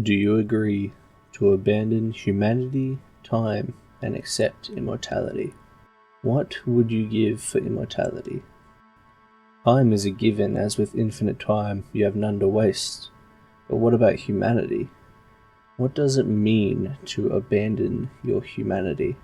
Do you agree to abandon humanity, time, and accept immortality? What would you give for immortality? Time is a given, as with infinite time, you have none to waste. But what about humanity? What does it mean to abandon your humanity?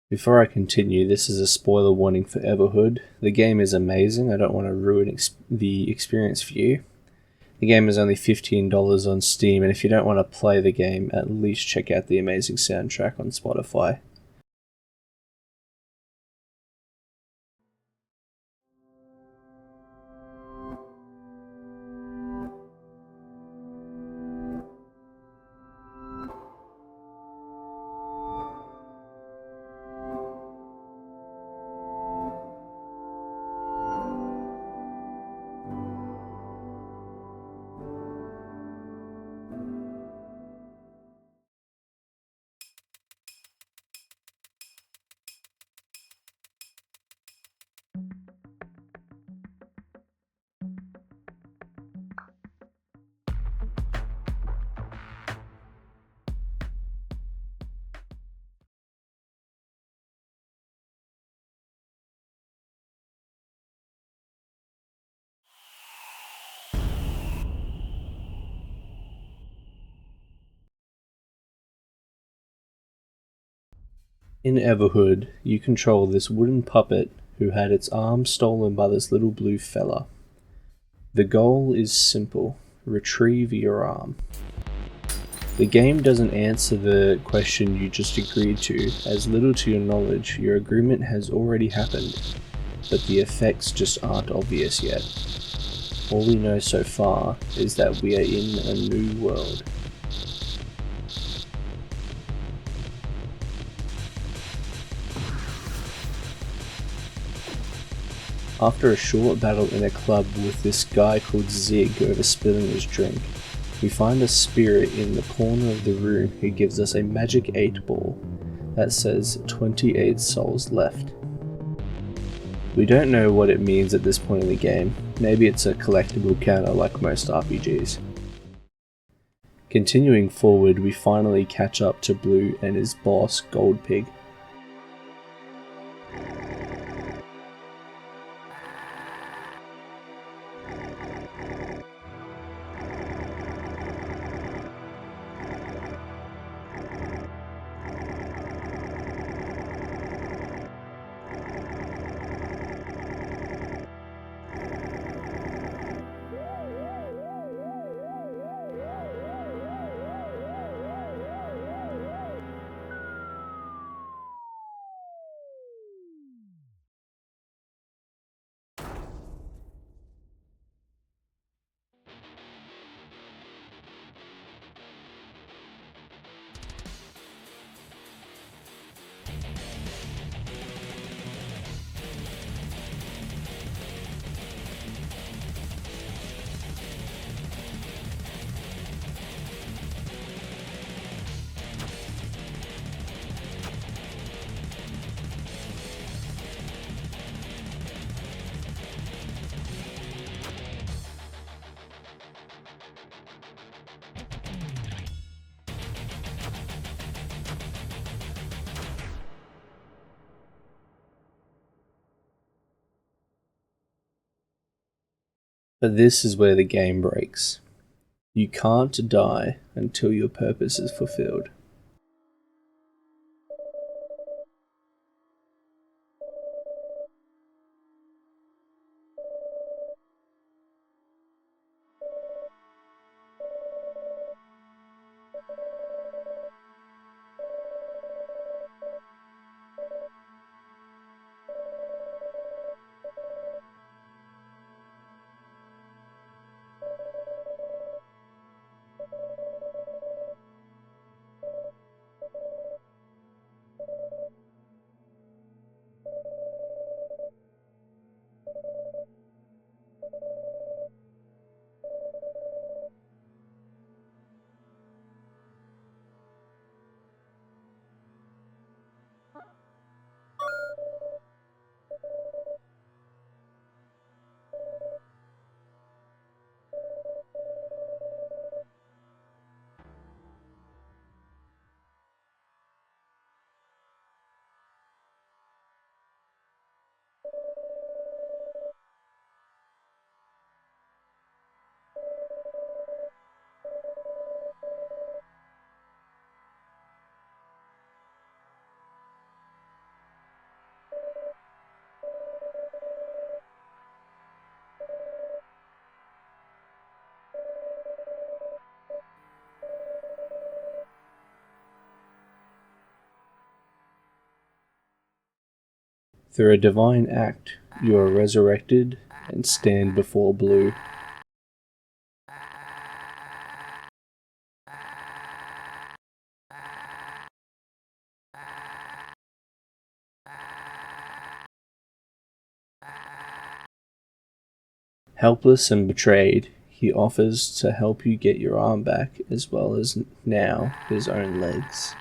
Before I continue, this is a spoiler warning for Everhood. The game is amazing, I don't want to ruin the experience for you. The game is only $15 on Steam, and if you don't want to play the game, at least check out the amazing soundtrack on Spotify. In Everhood, you control this wooden puppet who had its arm stolen by this little blue fella. The goal is simple: retrieve your arm. The game doesn't answer the question you just agreed to, as little to your knowledge, your agreement has already happened, but the effects just aren't obvious yet. All we know so far is that we are in a new world. After a short battle in a club with this guy called Zig over spilling his drink, we find a spirit in the corner of the room who gives us a magic 8 ball that says 28 souls left. We don't know what it means at this point in the game. Maybe it's a collectible counter like most RPGs. Continuing forward, we finally catch up to Blue and his boss, Goldpig. But this is where the game breaks. You can't die until your purpose is fulfilled. Through a divine act, you are resurrected and stand before Blue. Helpless and betrayed, he offers to help you get your arm back, as well as now his own legs.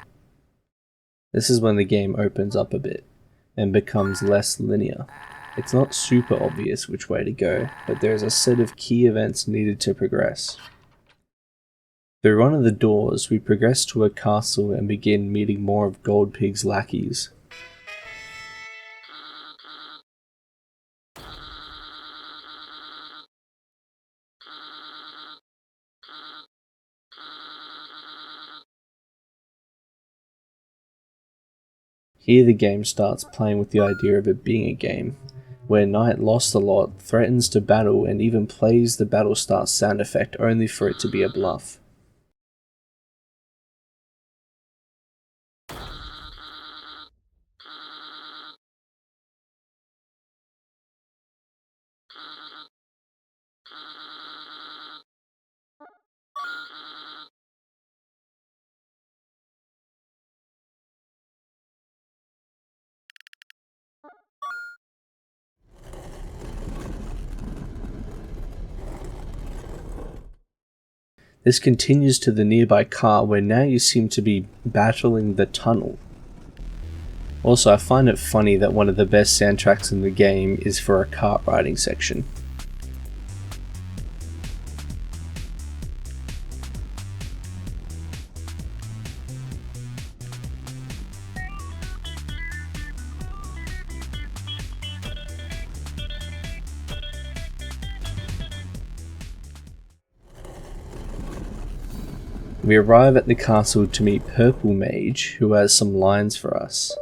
This is when the game opens up a bit and becomes less linear. It's not super obvious which way to go, but there is a set of key events needed to progress. Through one of the doors, we progress to a castle and begin meeting more of Goldpig's lackeys. Here the game starts playing with the idea of it being a game, where Knight lost a lot, threatens to battle, and even plays the battle start sound effect only for it to be a bluff. This continues to the nearby car, where now you seem to be battling the tunnel. Also, I find it funny that one of the best soundtracks in the game is for a kart riding section. We arrive at the castle to meet Purple Mage, who has some lines for us.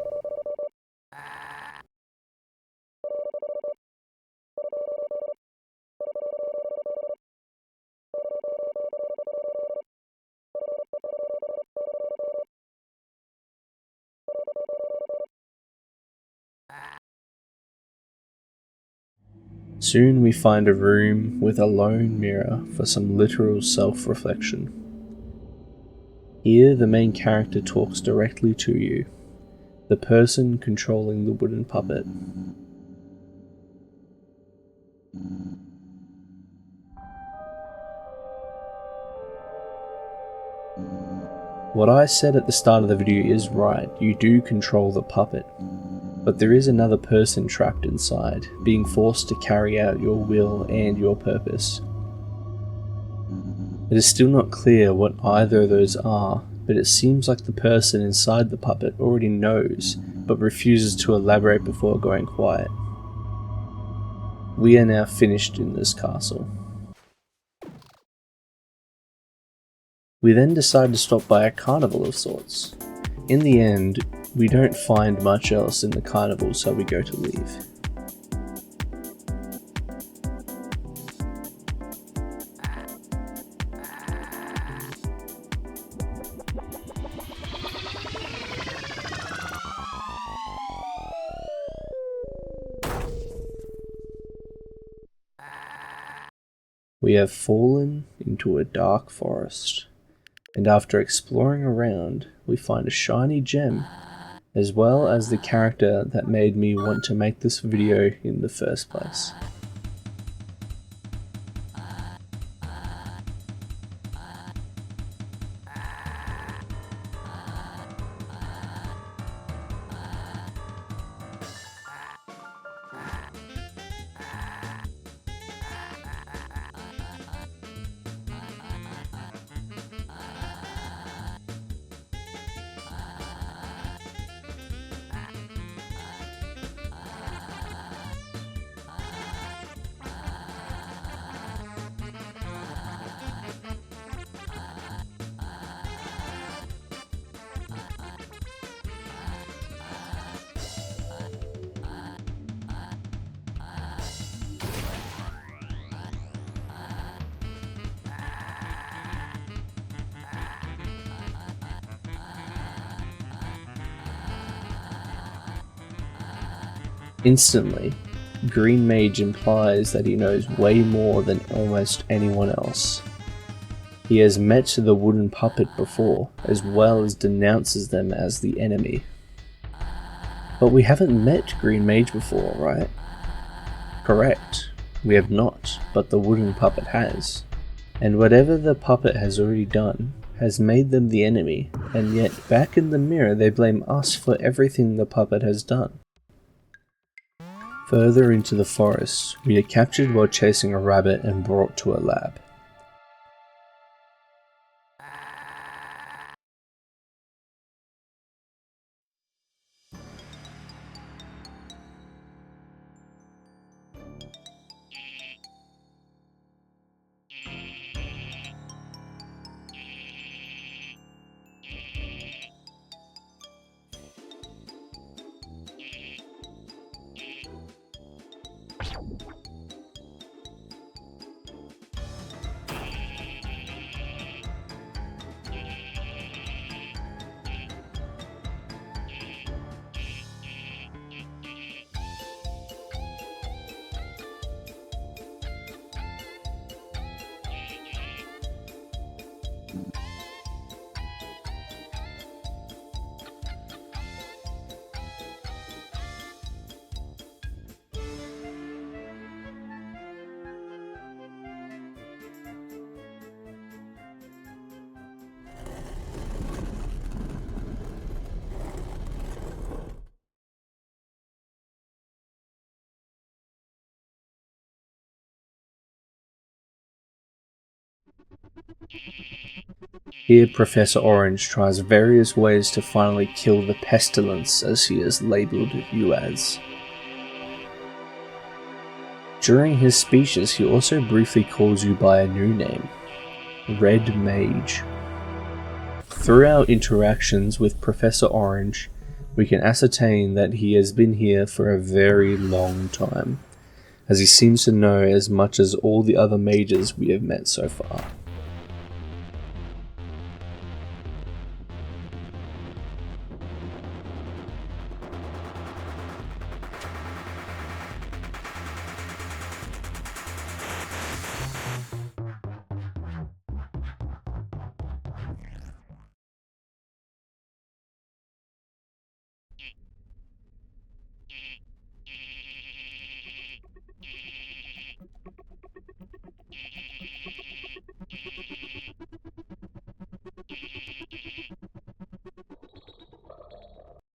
Soon we find a room with a lone mirror for some literal self-reflection. Here the main character talks directly to you, the person controlling the wooden puppet. What I said at the start of the video is right, you do control the puppet, but there is another person trapped inside, being forced to carry out your will and your purpose. It is still not clear what either of those are, but it seems like the person inside the puppet already knows, but refuses to elaborate before going quiet. We are now finished in this castle. We then decide to stop by a carnival of sorts. In the end, we don't find much else in the carnival, so we go to leave. We have fallen into a dark forest, and after exploring around, we find a shiny gem, as well as the character that made me want to make this video in the first place. Instantly, Green Mage implies that he knows way more than almost anyone else. He has met the wooden puppet before, as well as denounces them as the enemy. But we haven't met Green Mage before, right? Correct, we have not, but the wooden puppet has. And whatever the puppet has already done has made them the enemy, and yet back in the mirror they blame us for everything the puppet has done. Further into the forest, we are captured while chasing a rabbit and brought to a lab. Here Professor Orange tries various ways to finally kill the pestilence, as he has labelled you as. During his speeches he also briefly calls you by a new name, Red Mage. Through our interactions with Professor Orange, we can ascertain that he has been here for a very long time, as he seems to know as much as all the other mages we have met so far.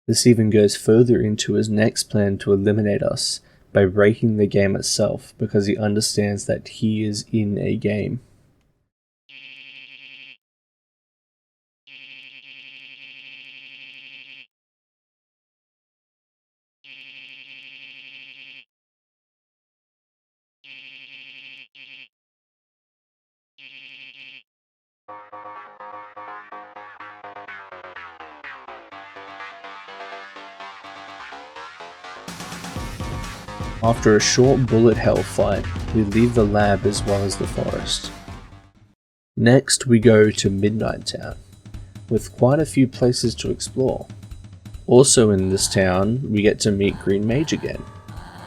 This even goes further into his next plan to eliminate us by breaking the game itself, because he understands that he is in a game. After a short bullet hell fight, we leave the lab as well as the forest. Next we go to Midnight Town, with quite a few places to explore. Also in this town, we get to meet Green Mage again,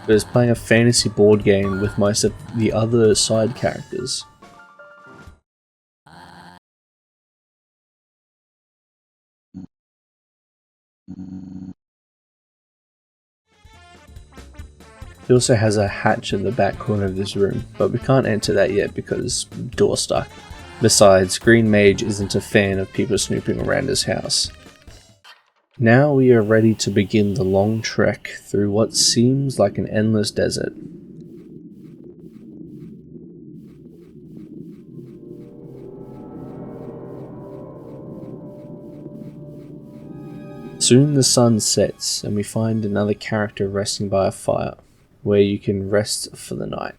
who is playing a fantasy board game with most of the other side characters. He also has a hatch in the back corner of this room, but we can't enter that yet because door stuck. Besides, Green Mage isn't a fan of people snooping around his house. Now we are ready to begin the long trek through what seems like an endless desert. Soon the sun sets and we find another character resting by a fire, where you can rest for the night.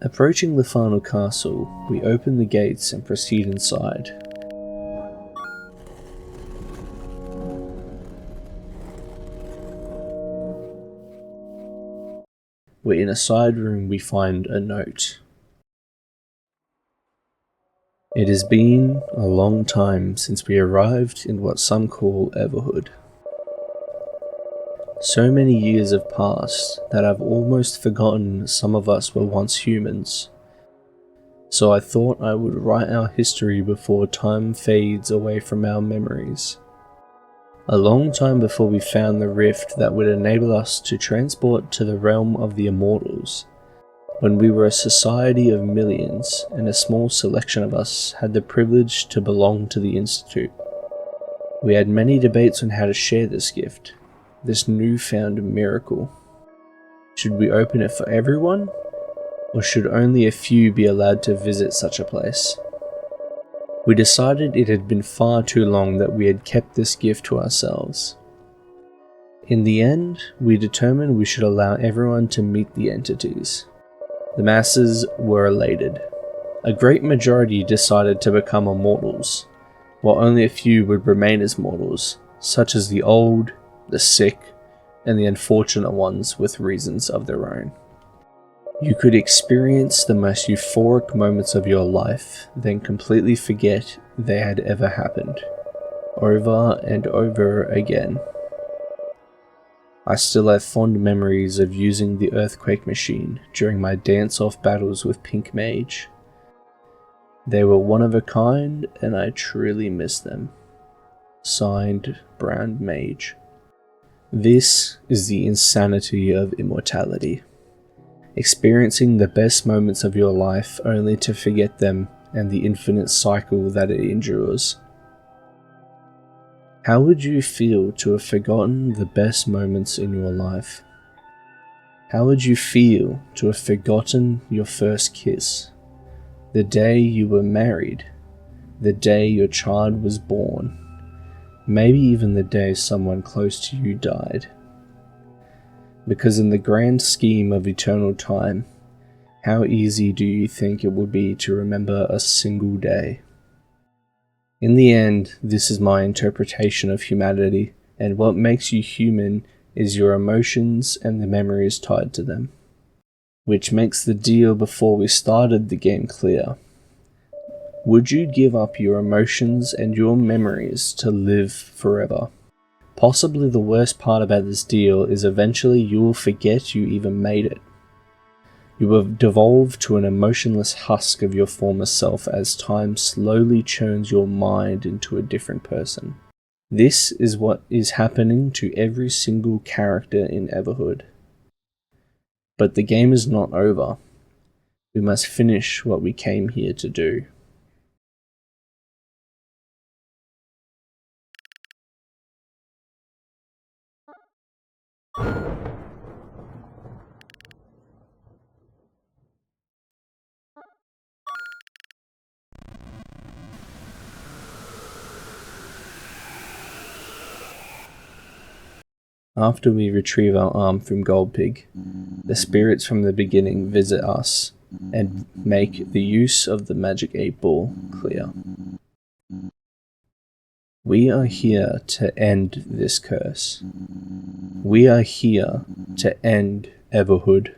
Approaching the final castle, we open the gates and proceed inside. Where in a side room we find a note. It has been a long time since we arrived in what some call Everhood. So many years have passed that I've almost forgotten some of us were once humans. So I thought I would write our history before time fades away from our memories. A long time before we found the rift that would enable us to transport to the realm of the immortals, when we were a society of millions and a small selection of us had the privilege to belong to the Institute. We had many debates on how to share this gift, this newfound miracle. Should we open it for everyone, or should only a few be allowed to visit such a place? We decided it had been far too long that we had kept this gift to ourselves. In the end, we determined we should allow everyone to meet the entities. The masses were elated. A great majority decided to become immortals, while only a few would remain as mortals, such as the old, the sick, and the unfortunate ones with reasons of their own. You could experience the most euphoric moments of your life, then completely forget they had ever happened, over and over again. I still have fond memories of using the earthquake machine during my dance-off battles with Pink Mage. They were one of a kind, and I truly miss them. Signed, Brown Mage. This is the insanity of immortality. Experiencing the best moments of your life only to forget them and the infinite cycle that it endures. How would you feel to have forgotten the best moments in your life? How would you feel to have forgotten your first kiss? The day you were married? The day your child was born? Maybe even the day someone close to you died? Because in the grand scheme of eternal time, how easy do you think it would be to remember a single day? In the end, this is my interpretation of humanity, and what makes you human is your emotions and the memories tied to them. Which makes the deal before we started the game clear. Would you give up your emotions and your memories to live forever? Possibly the worst part about this deal is eventually you will forget you even made it. You will devolve to an emotionless husk of your former self as time slowly churns your mind into a different person. This is what is happening to every single character in Everhood. But the game is not over. We must finish what we came here to do. After we retrieve our arm from Goldpig, the spirits from the beginning visit us and make the use of the magic 8-ball clear. We are here to end this curse. We are here to end Everhood.